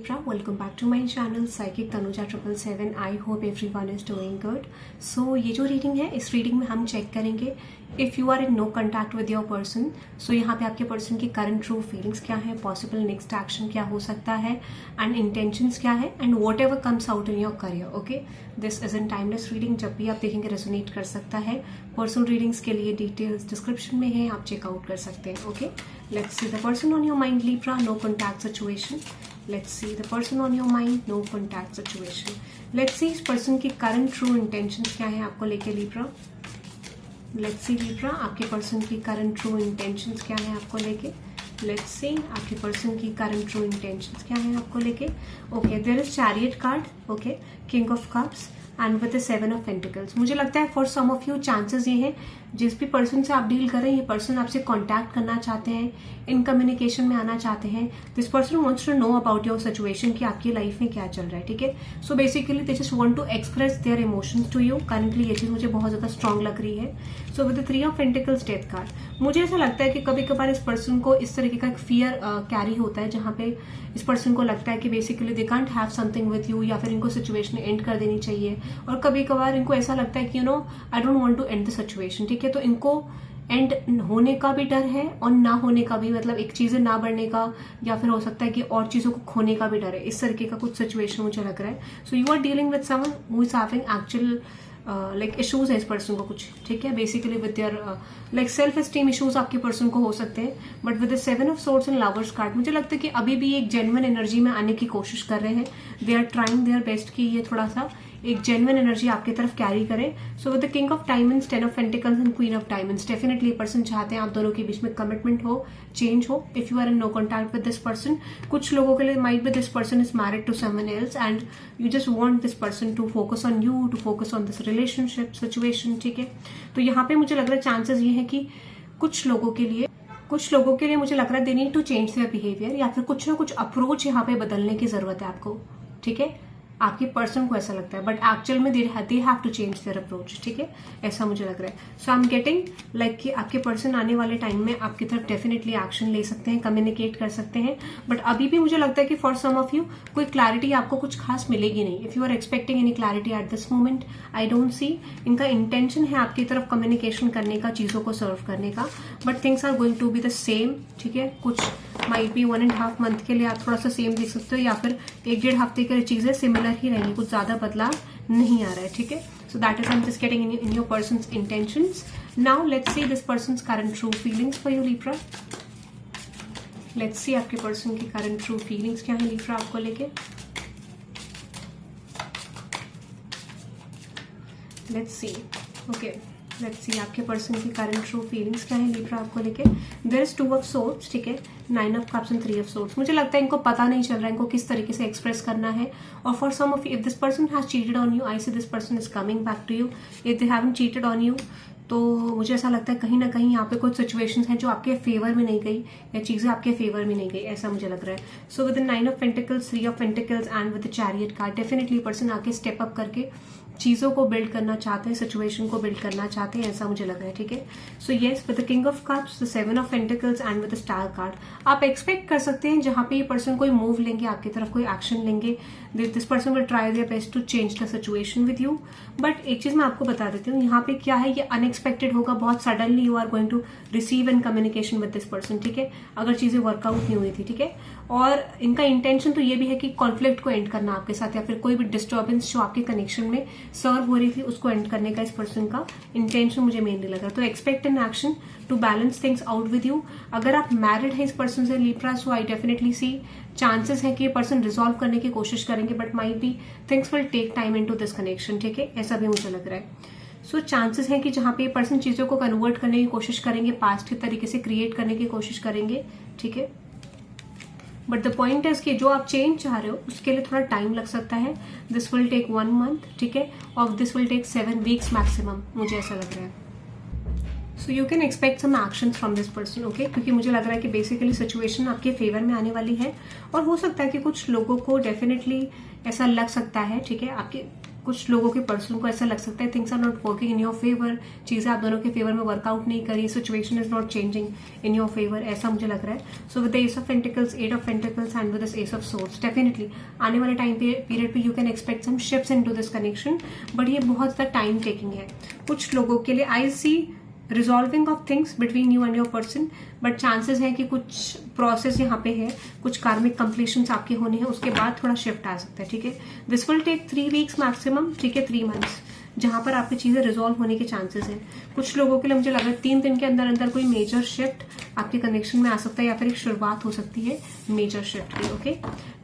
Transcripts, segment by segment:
Libra, welcome back to my channel Psychic Tanuja 777. I hope everyone is doing good. So ये जो reading है, इस reading में हम चेक करेंगे if you are in no contact with your person. So यहाँ पे आपके पर्सन की करंट ट्रू फीलिंग्स क्या है, पॉसिबल नेक्स्ट एक्शन क्या हो सकता है, एंड इंटेंशंस क्या है, and what ever comes out in your career. Okay, this is in timeless reading. जब भी आप देखेंगे रेजोनेट कर सकता है. पर्सनल रीडिंग्स के लिए डिटेल्स डिस्क्रिप्शन में है, आप चेकआउट कर सकते हैं. Okay, let's see the person on your mind Libra, no contact situation. Let's see the person on your mind, no contact situation. Let's see इस person की current true intentions क्या है आपको लेके Libra. Let's see Libra, आपके person की current true intentions क्या है आपको लेके. Let's see आपके person की current true intentions क्या है आपको लेके. Okay, there is Chariot card. Okay, King of Cups and with the 7 of pentacles. मुझे लगता है for some of you chances ये हैं जिस भी पर्सन से आप डील कर रहे हैं, ये पर्सन आपसे कांटेक्ट करना चाहते हैं, इन कम्युनिकेशन में आना चाहते हैं. This person wants to know about your situation कि आपकी लाइफ में क्या चल रहा है. ठीक है, so basically they just want to express their emotions to you. Currently ये चीज मुझे बहुत ज्यादा स्ट्रांग लग रही है. So with the 3 of pentacles death card, मुझे ऐसा लगता है कि कभी कभार इस पर्सन को इस तरीके का एक फियर कैरी होता है जहां पे इस पर्सन को लगता है कि basically they can't have something with you, या फिर इनको सिचुएशन एंड कर देनी चाहिए. और कभी कभार इनको ऐसा लगता है कि you know I don't want to end the situation. ठीक है, तो इनको एंड होने का भी डर है और ना होने का भी, मतलब एक चीजें ना बढ़ने का, या फिर हो सकता है कि और चीजों को खोने का भी डर है. इस तरीके का कुछ सिचुएशन मुझे लग रहा है. So you are dealing with someone who is having actual like issues है इस पर्सन को कुछ. ठीक है, basically with their like self esteem issues आपके पर्सन को हो सकते हैं. But with the 7 of swords and lovers card, मुझे लगता है कि अभी भी एक जेन्युइन एनर्जी में आने की कोशिश कर रहे हैं. They are trying their best कि ये थोड़ा सा एक जेन्युइन एनर्जी आपकी तरफ कैरी करे. सो with the king of diamonds, 10 of pentacles and queen of diamonds, definitely person चाहते हैं आप दोनों के बीच में कमिटमेंट हो, चेंज हो. If you are in no contact with this person, कुछ लोगों के लिए might be this person is married to someone else and you just want this person to focus on you, to focus on this relationship situation. ठीक है, तो यहाँ पे मुझे लग रहा है चांसेस ये है कि कुछ लोगों के लिए मुझे लग रहा है they need to change their behaviour, या फिर कुछ ना कुछ अप्रोच यहाँ पे बदलने की जरूरत है आपको. ठीक है, आपके पर्सन को ऐसा लगता है, बट एक्चुअल में they have to change their approach. ठीक है, ऐसा मुझे लग रहा है. So I am getting like कि आपके पर्सन आने वाले टाइम में आपकी तरफ डेफिनेटली एक्शन ले सकते हैं, कम्युनिकेट कर सकते हैं. बट अभी भी मुझे लगता है कि फॉर सम ऑफ यू कोई क्लैरिटी आपको कुछ खास मिलेगी नहीं. If you are expecting any clarity at this moment, I don't see. इनका इंटेंशन है आपकी तरफ कम्युनिकेशन करने का, चीजों को सर्व करने का, but things are going to be the same. ठीक है, कुछ माइट बी 1.5 मंथ के लिए आप थोड़ा सा सेम देख सकते हो, या फिर 1-1.5 हफ्ते के लिए चीजें सिमिलर ही रहेंगी, कुछ ज्यादा बदलाव नहीं आ रहा है. ठीक है, so that is I am just getting in your persons intentions. Now let's see this persons current true feelings for you Libra. Let's see आपके पर्सन की करंट ट्रू फीलिंग्स क्या है Libra आपको लेके. Let's see. Okay, let's see आपके person की current true feelings क्या है Libra आपको लेके. There is 2 of swords. ठीक है, 9 of cups and 3 of swords. मुझे लगता है इनको पता नहीं चल रहा है इनको किस तरीके से एक्सप्रेस करना है. और for some of if this person has cheated on you, I see this person is coming back to you. If they haven't cheated on you, तो मुझे ऐसा लगता है कहीं ना कहीं यहाँ पे कुछ सिचुएशंस हैं जो आपके फेवर में नहीं गई, या चीजें आपके फेवर में नहीं गई, ऐसा मुझे लग रहा है. So with the 9 of pentacles, 3 of pentacles and with the chariot card, definitely person आके स्टेप अप करके चीजों को बिल्ड करना चाहते हैं, सिचुएशन को बिल्ड करना चाहते हैं, ऐसा मुझे लग रहा है. ठीक है, so yes with the king of cups, the 7 of pentacles and with the star card, आप एक्सपेक्ट कर सकते हैं जहां पे ये पर्सन कोई मूव लेंगे आपकी तरफ, कोई एक्शन लेंगे. This person will try their best to change the situation with you. But एक चीज मैं आपको बता देती हूँ, यहाँ पे क्या है, ये अनएक्सपेक्टेड होगा. बहुत suddenly you are going to receive in communication with this person. ठीक है, अगर चीजें वर्कआउट नहीं हुई थी. ठीक है, और इनका इंटेंशन तो ये भी है कि कॉन्फ्लिक्ट को एंड करना आपके साथ, या फिर कोई भी डिस्टर्बेंस जो आपके कनेक्शन में सर्व हो रही थी उसको एंड करने का इस पर्सन का इंटेंशन मुझे मेनली लगा. तो expect an action to balance things out with you. अगर आप मैरिड है इस पर्सन से Libra, so I definitely see chances है कि ये पर्सन रिजॉल्व करने की कोशिश करेंगे, but might be things will take time into this connection. ठीक है, ऐसा भी मुझे लग रहा है. सो चांसेस है कि जहां पे ये पर्सन चीजों को कन्वर्ट करने की कोशिश करेंगे, पास्ट के तरीके से क्रिएट करने की कोशिश करेंगे. ठीक है, बट द पॉइंट है कि जो आप चेंज चाह रहे हो उसके लिए थोड़ा टाइम लग सकता है. This will take 1 month. ठीक है, और this will take 7 weeks maximum, मुझे ऐसा लग रहा है. So you can expect some action from this person. Okay, क्योंकि मुझे लग रहा है कि बेसिकली सिचुएशन आपके फेवर में आने वाली है, और हो सकता है कि कुछ लोगों को डेफिनेटली ऐसा लग सकता है. ठीक है, आपके कुछ लोगों के पर्सन को ऐसा लग सकता है things are not working in your favour, चीजें आप दोनों के फेवर में वर्कआउट नहीं करी, situation is not changing in your favour, ऐसा मुझे लग रहा है. So with the ace of pentacles, eight of pentacles and with this ace of swords, definitely आने वाले टाइम पीरियड पे you can expect some shifts into this connection, but ये बहुत ज्यादा टाइम टेकिंग है कुछ लोगों के लिए. I see resolving of things between you and your person, but chances है कि कुछ प्रोसेस यहाँ पे है, कुछ कार्मिक कंप्लीशन आपके होने हैं, उसके बाद थोड़ा शिफ्ट आ सकता है. ठीक है, this will take 3 weeks maximum. ठीक है, 3 मंथ्स जहां पर आपकी चीजें रिजॉल्व होने के चांसेस हैं. कुछ लोगों के लिए मुझे लग रहा है 3 दिन के अंदर अंदर कोई मेजर शिफ्ट आपके कनेक्शन में आ सकता है, या फिर एक शुरुआत हो सकती है मेजर शिफ्ट की. Okay,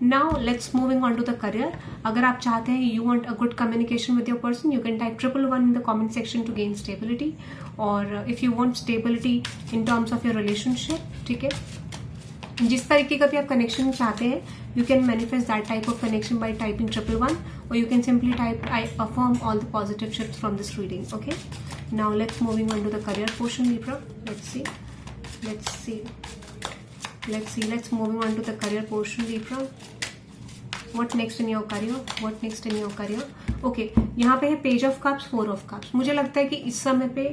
now let's moving on to the career. अगर आप चाहते हैं you want a good communication with your person, you can type 111 in the comment section to gain stability. और if you want stability in terms of your relationship, ठीक है, जिस तरीके का भी आप कनेक्शन चाहते हैं, you can manifest that type of connection by typing 111, or you can simply type I affirm all the positive shifts from this reading. Okay, now let's moving on to the career portion, Libra. Let's moving on to the career portion, Libra. What next in your career? Okay, यहाँ पे है page of cups, 4 of cups. मुझे लगता है कि इस समय पे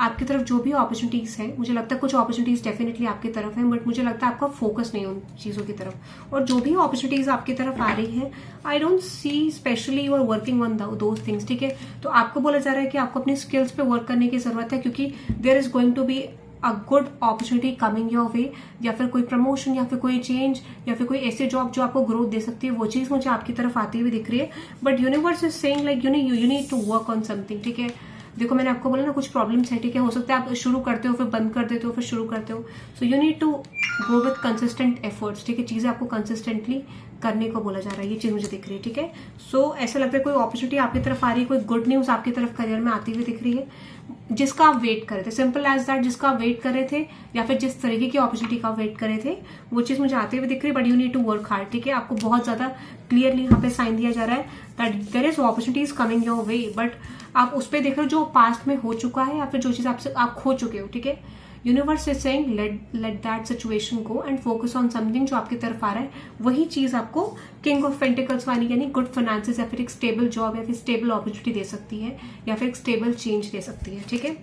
आपकी तरफ जो भी अपॉर्चुनिटीज है, मुझे लगता है कुछ अपॉर्चुनिटीज डेफिनेटली आपकी तरफ है, बट मुझे लगता है आपका फोकस नहीं है उन चीजों की तरफ. और जो भी अपॉर्चुनिटीज आपकी तरफ आ रही है, I don't see specially you are working on those things. ठीक है, तो आपको बोला जा रहा है कि आपको अपनी स्किल्स पे वर्क करने की जरूरत है, क्योंकि there is going to be a good opportunity coming your way, या फिर कोई प्रमोशन, या फिर कोई चेंज, या फिर कोई ऐसी जॉब जो आपको ग्रोथ दे सकती है, वो चीज मुझे आपकी तरफ आती हुई दिख रही है. But universe is saying like you need to work on something. ठीक है, देखो मैंने आपको बोला ना कुछ प्रॉब्लम्स है. ठीक है, हो सकता है आप शुरू करते हो फिर बंद कर देते हो फिर शुरू करते हो. So you need to go with consistent efforts. ठीक है, चीजें आपको कंसिस्टेंटली करने को बोला जा रहा है, ये चीज मुझे दिख रही है. ठीक है, सो ऐसा लगता है कोई अपॉर्चुनिटी आपकी तरफ आ रही है, कोई गुड न्यूज आपकी तरफ करियर में आती हुई दिख रही है, जिसका आप वेट कर रहे थे. सिंपल एज दैट, जिसका आप वेट कर रहे थे, या फिर जिस तरीके की अपॉर्चुनिटी का आप वेट कर रहे थे, वो चीज मुझे आती हुई दिख रही है. But you need to work hard. ठीक है, आपको बहुत ज्यादा क्लियरली यहाँ पे साइन दिया जा रहा है that there is opportunities coming your way, but आप उस पर देख रहे हो जो पास्ट में हो चुका है, या फिर जो चीज आपसे आप खो चुके हो. ठीक है, universe is saying let that situation go and focus on something जो आपकी तरफ आ रहा है. वही चीज आपको किंग ऑफ पेंटिकल्स वाली यानी गुड फाइनेंसेस, या फिर एक स्टेबल जॉब, या फिर स्टेबल अपॉर्चुनिटी दे सकती है, या फिर एक स्टेबल चेंज दे सकती है. ठीक है,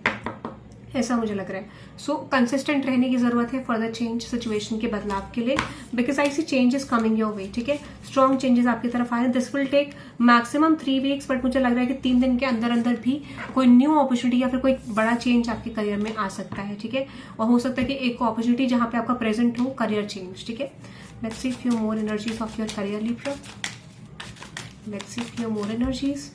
ऐसा मुझे लग रहा है. सो कंसिस्टेंट रहने की जरूरत है फॉर द चेंज, सिचुएशन के बदलाव के लिए, because I see changes coming your way. ठीक है, स्ट्रॉन्ग चेंजेस आपकी तरफ आ रहे हैं. This will take maximum 3 weeks, but मुझे लग रहा है कि 3 दिन के अंदर अंदर भी कोई न्यू अपॉर्चुनिटी या फिर कोई बड़ा चेंज आपके करियर में आ सकता है. ठीक है, और हो सकता है कि एक अपॉर्चुनिटी जहां पे आपका प्रेजेंट हो करियर चेंज. ठीक है, let's see few more energies of your career, Libra. Let's see few more energies.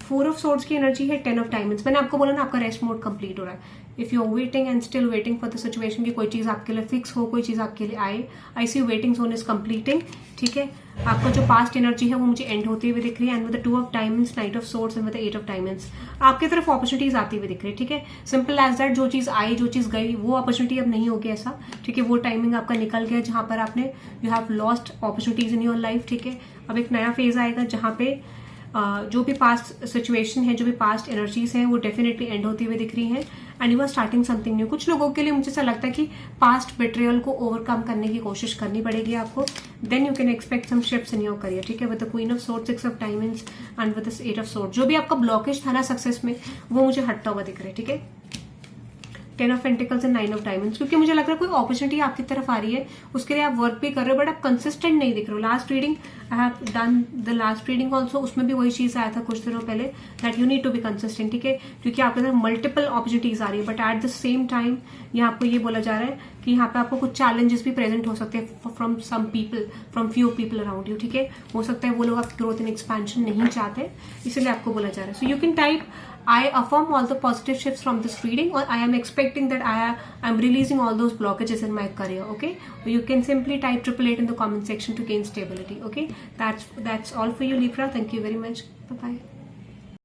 4 of swords की एनर्जी है, 10 ऑफ डायमंड्स. मैंने आपको बोला ना आपका रेस्ट मोड कंप्लीट हो रहा है. If you are waiting and still waiting for the situation की कोई चीज आपके लिए फिक्स हो, कोई चीज आपके लिए आए, आई सी वेटिंग जोन इज कंप्लीटिंग. ठीक है, आपका जो पास्ट एनर्जी है वो मुझे एंड होती हुई दिख रही है. And with the 2 of diamonds, night of swords and with the 8 of diamonds, आपकी तरफ अपॉर्चुनिटीज आती हुई दिख रही है. ठीक है, सिंपल एज दैट, जो चीज आई, जो चीज गई, वो अपॉर्चुनिटी अब नहीं होगी ऐसा. ठीक है, वो टाइमिंग आपका निकल गया जहां पर आपने you have lost opportunities in your life. ठीक है, अब एक नया फेज आएगा जहां पे जो भी पास्ट सिचुएशन है, जो भी पास्ट एनर्जीज हैं, वो डेफिनेटली एंड होती हुई दिख रही हैं. And you are starting something new. कुछ लोगों के लिए मुझे ऐसा लगता है कि पास्ट बिट्रियल को ओवरकम करने की कोशिश करनी पड़ेगी आपको. Then you can expect some shifts in your career. ठीक है, with the queen of swords, 6 of diamonds and with the 8 of swords, जो भी आपका ब्लॉकेज था ना सक्सेस में, वो मुझे हटता हुआ दिख रहा है. ठीक है, 10 of pentacles and 9 of diamonds, क्योंकि मुझे लग रहा है कोई अपॉर्चुनिटी आपकी तरफ आ रही है, उसके लिए आप वर्क भी कर रहे हो, बट आप कंसिस्टेंट नहीं दिख रहे हो. Last reading I have done the last reading also, उसमें भी वही चीज आया था कुछ दिनों पहले, that you need to be consistent. ठीक है, क्योंकि आपके तरफ मल्टीपल अपॉर्चुनिटीज आ रही है, but at the same time यहाँ आपको ये बोला जा रहा है कि यहाँ पे आपको कुछ चैलेंजेस भी प्रेजेंट हो सकते हैं from some people, from few people around you. ठीक है, हो सकता है वो लोग आपकी ग्रोथ एंड एक्सपेंशन नहीं चाहते, इसलिए आपको बोला जा रहा है. So you can type I affirm all the positive shifts from this reading, or I am expecting that I am releasing all those blockages in my career. Okay, you can simply type 888 in the comment section to gain stability. Okay, that's all for you, Libra. Thank you very much. Bye bye.